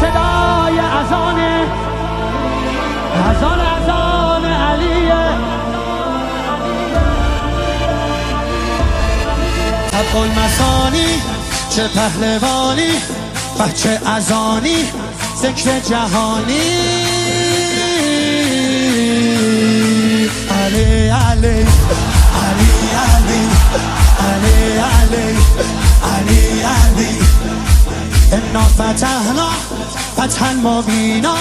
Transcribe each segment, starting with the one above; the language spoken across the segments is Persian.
صدای اذان علیه. حق المثانی چه پهلوانی، بچه اذانی ذکر جهانی. علی علی علی علی علی علی علی علی انا فتحنا فتحا مبینا،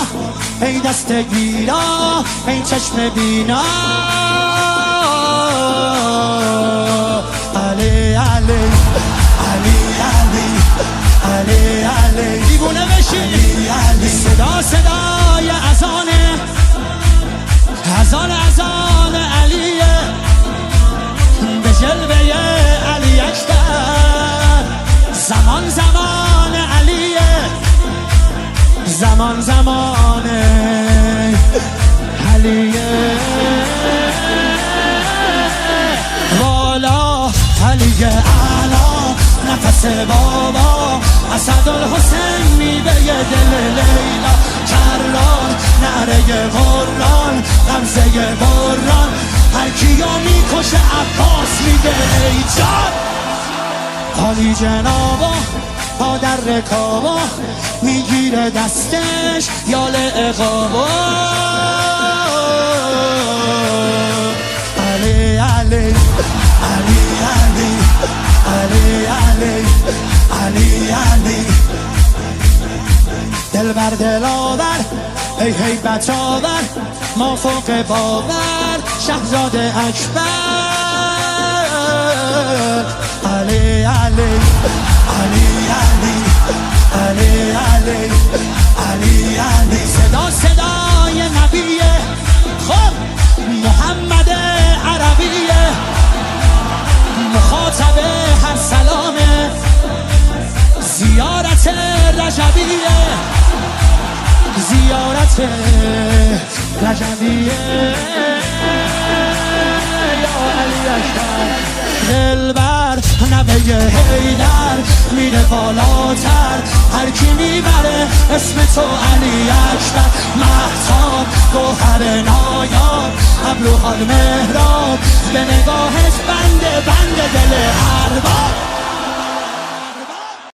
ای دست گیرا ای چشم بینا. علی علی علی علی علی علی دیوونه بشی. علی صدای اذان علیه، به جلوه علی اکبر. زمان زمان علیه، زمان علیه. والا علیه اعلا نفس بابا، اسدالحسین میوه دل لیلا. کران نعره قرآن غمزه بران، هر کیو میکشه عباس میگه ای جان. حالی جنابا پا در رکابا، میگیره دستش یال اقابا. علی علی علی علی علی علی علی علی دل بر دل آور ای هیبت آور، ما فوق باور شهزاده اکبر. علی علی علی علی علی علی علی علی صدای نبیه، خب محمد عربیه، مخاطب هر سلامه، زیارت رجبیه، زیارت رجبیه. یا علی اکبر دلبر نبه حیدر، میره بالاتر هر کی میبره اسم تو علی اکبر. مهتاب گوهر نایاب، ابروها مهراب، به نگاهش بند دل ارباب.